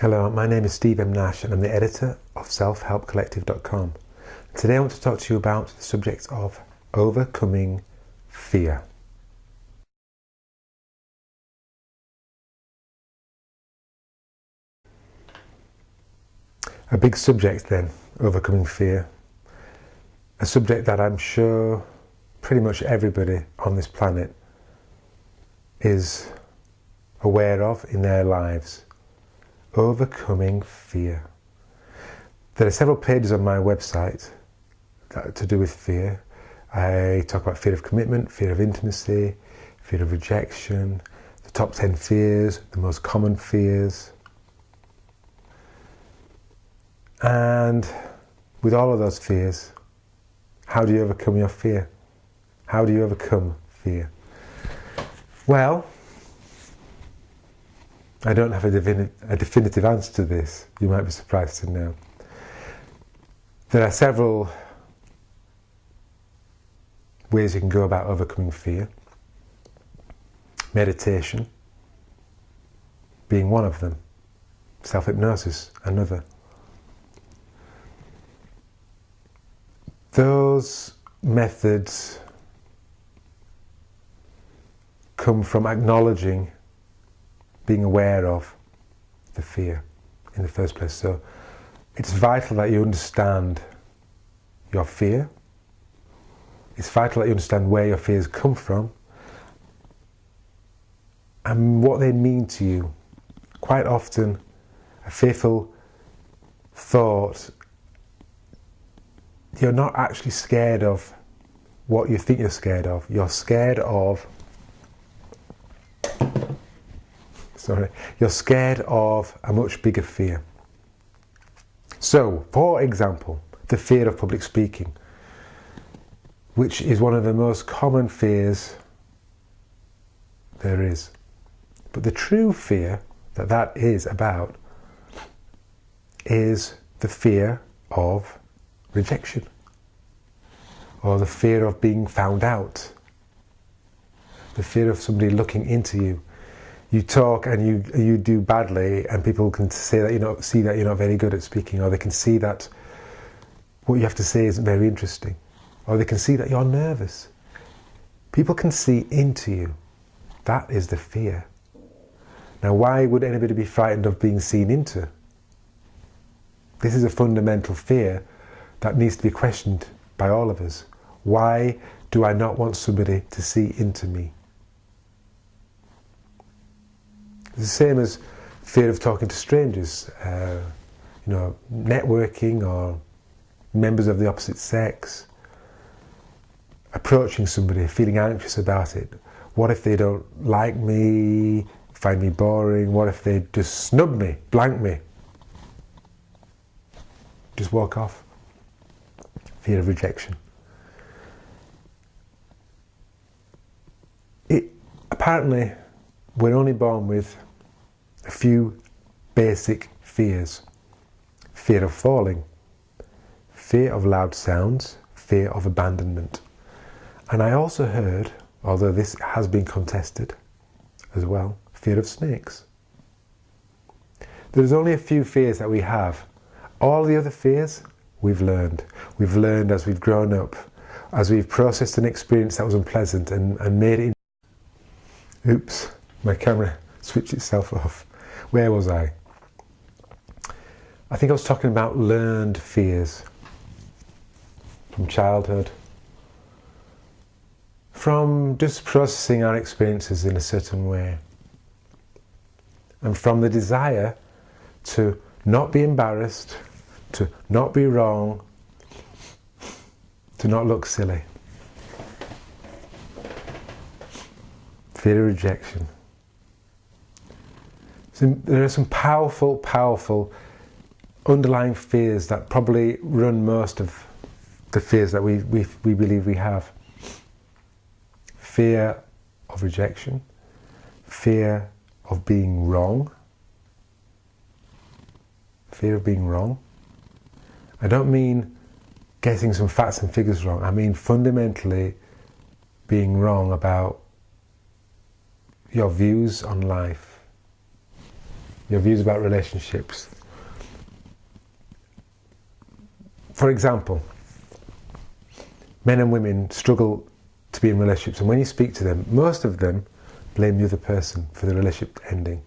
Hello, my name is Steve M Nash and I'm the editor of selfhelpcollective.com. Today I want to talk to you about the subject of overcoming fear. A big subject then, overcoming fear. A subject that I'm sure pretty much everybody on this planet is aware of in their lives. Overcoming fear. There are several pages on my website that are to do with fear. I talk about fear of commitment, fear of intimacy, fear of rejection, the top 10 fears, the most common fears. And with all of those fears, how do you overcome your fear? How do you overcome fear? Well, I don't have a definitive answer to this. You might be surprised to know. There are several ways you can go about overcoming fear. Meditation being one of them. Self-hypnosis, another. Those methods come from acknowledging, being aware of the fear in the first place. So it's vital that you understand your fear. It's vital that you understand where your fears come from and what they mean to you. Quite often, a fearful thought, you're not actually scared of what you think you're scared of. You're scared of You're scared of a much bigger fear. So, for example, the fear of public speaking, which is one of the most common fears there is. But the true fear that is about is the fear of rejection, or the fear of being found out, the fear of somebody looking into you. You talk and you do badly, and people can see that you're not very good at speaking, or they can see that what you have to say isn't very interesting, or they can see that you're nervous. People can see into you. That is the fear. Now, why would anybody be frightened of being seen into? This is a fundamental fear that needs to be questioned by all of us. Why do I not want somebody to see into me? It's the same as fear of talking to strangers, networking, or members of the opposite sex, approaching somebody, feeling anxious about it. What if they don't like me, find me boring? What if they just snub me, blank me? Just walk off. Fear of rejection. Apparently, we're only born with a few basic fears. Fear of falling, fear of loud sounds, fear of abandonment. And I also heard, although this has been contested as well, fear of snakes. There's only a few fears that we have. All the other fears, we've learned. We've learned as we've grown up, as we've processed an experience that was unpleasant and made it. Oops, my camera switched itself off. Where was I? I think I was talking about learned fears from childhood, from just processing our experiences in a certain way, and from the desire to not be embarrassed, to not be wrong, to not look silly. Fear of rejection. So there are some powerful underlying fears that probably run most of the fears that we believe we have. Fear of rejection, fear of being wrong. Fear of being wrong. I don't mean getting some facts and figures wrong. I mean fundamentally being wrong about your views on life. your views about relationships. For example, men and women struggle to be in relationships, and when you speak to them, most of them blame the other person for the relationship ending.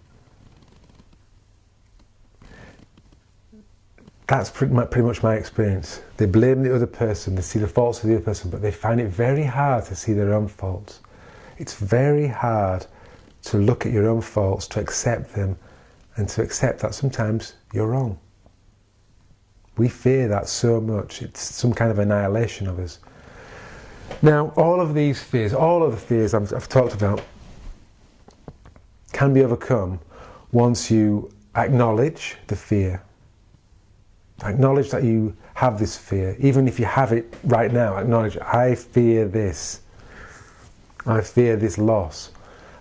That's pretty much my experience. They blame the other person, they see the faults of the other person, but they find it very hard to see their own faults. It's very hard to look at your own faults, to accept them, and to accept that sometimes you're wrong. We fear that so much. It's some kind of annihilation of us. Now, all of these fears, all of the fears I've talked about, can be overcome once you acknowledge the fear. Acknowledge that you have this fear. Even if you have it right now, acknowledge, I fear this. I fear this loss.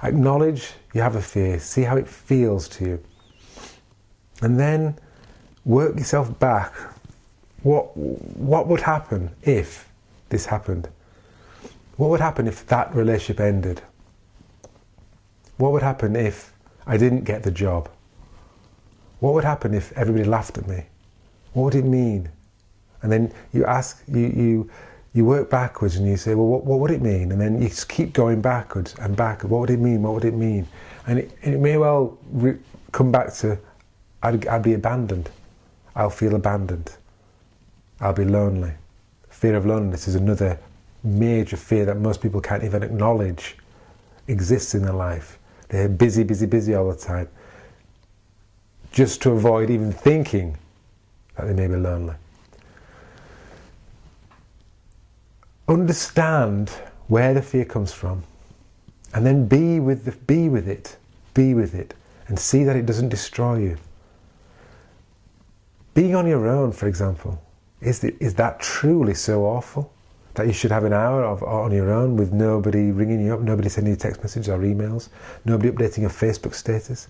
Acknowledge you have a fear. See how it feels to you. And then work yourself back. What would happen if this happened? What would happen if that relationship ended? What would happen if I didn't get the job? What would happen if everybody laughed at me? What would it mean? And then you ask, you work backwards and you say, well, what would it mean? And then you just keep going backwards and backwards. What would it mean? What would it mean? And it may well come back to, I'd be abandoned. I'll feel abandoned. I'll be lonely. Fear of loneliness is another major fear that most people can't even acknowledge exists in their life. They're busy, busy, busy all the time, just to avoid even thinking that they may be lonely. Understand where the fear comes from, and then be with it, and see that it doesn't destroy you. Being on your own, for example, is that truly so awful? That you should have an hour on your own with nobody ringing you up, nobody sending you text messages or emails, nobody updating your Facebook status,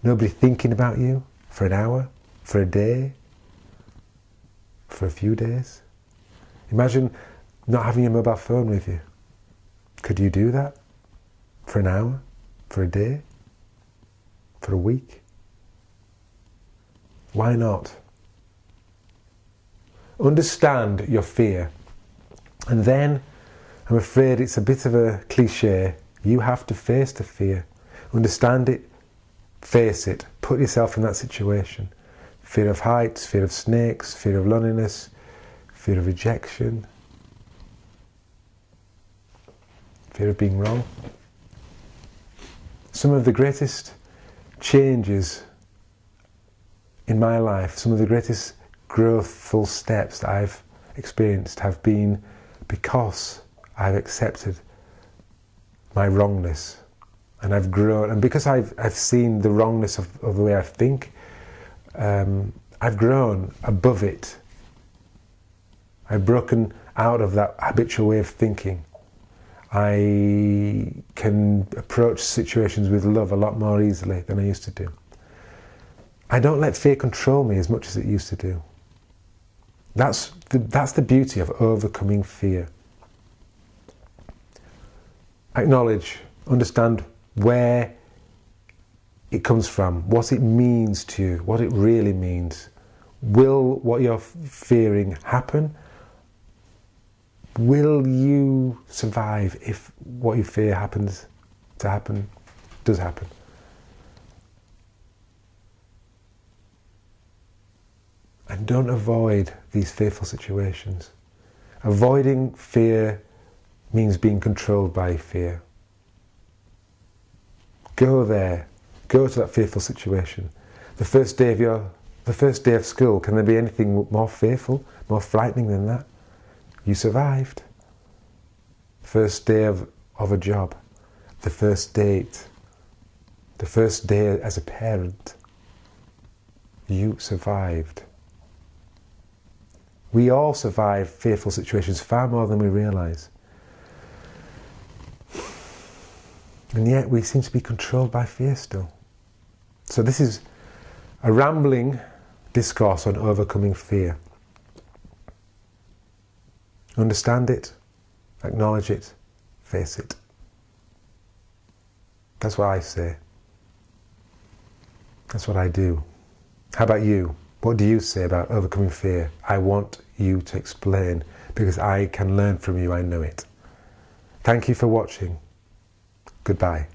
nobody thinking about you for an hour, for a day, for a few days? Imagine not having your mobile phone with you. Could you do that? For an hour? For a day? For a week? Why not? Understand your fear. And then, I'm afraid it's a bit of a cliche, you have to face the fear. Understand it, face it, put yourself in that situation. Fear of heights, fear of snakes, fear of loneliness, fear of rejection, fear of being wrong. Some of the greatest changes in my life, some of the greatest growthful steps that I've experienced have been because I've accepted my wrongness, and I've grown, and because I've seen the wrongness of the way I think, I've grown above it. I've broken out of that habitual way of thinking. I can approach situations with love a lot more easily than I used to do. I don't let fear control me as much as it used to do. That's the beauty of overcoming fear. Acknowledge, understand where it comes from, what it means to you, what it really means. Will what you're fearing happen? Will you survive if what you fear does happen? And don't avoid these fearful situations. Avoiding fear means being controlled by fear. Go there. Go to that fearful situation. The first day of school, can there be anything more fearful, more frightening than that? You survived. First day of a job. The first date. The first day as a parent. You survived. We all survive fearful situations far more than we realise. And yet we seem to be controlled by fear still. So this is a rambling discourse on overcoming fear. Understand it, acknowledge it, face it. That's what I say. That's what I do. How about you? What do you say about overcoming fear? I want you to explain, because I can learn from you, I know it. Thank you for watching. Goodbye.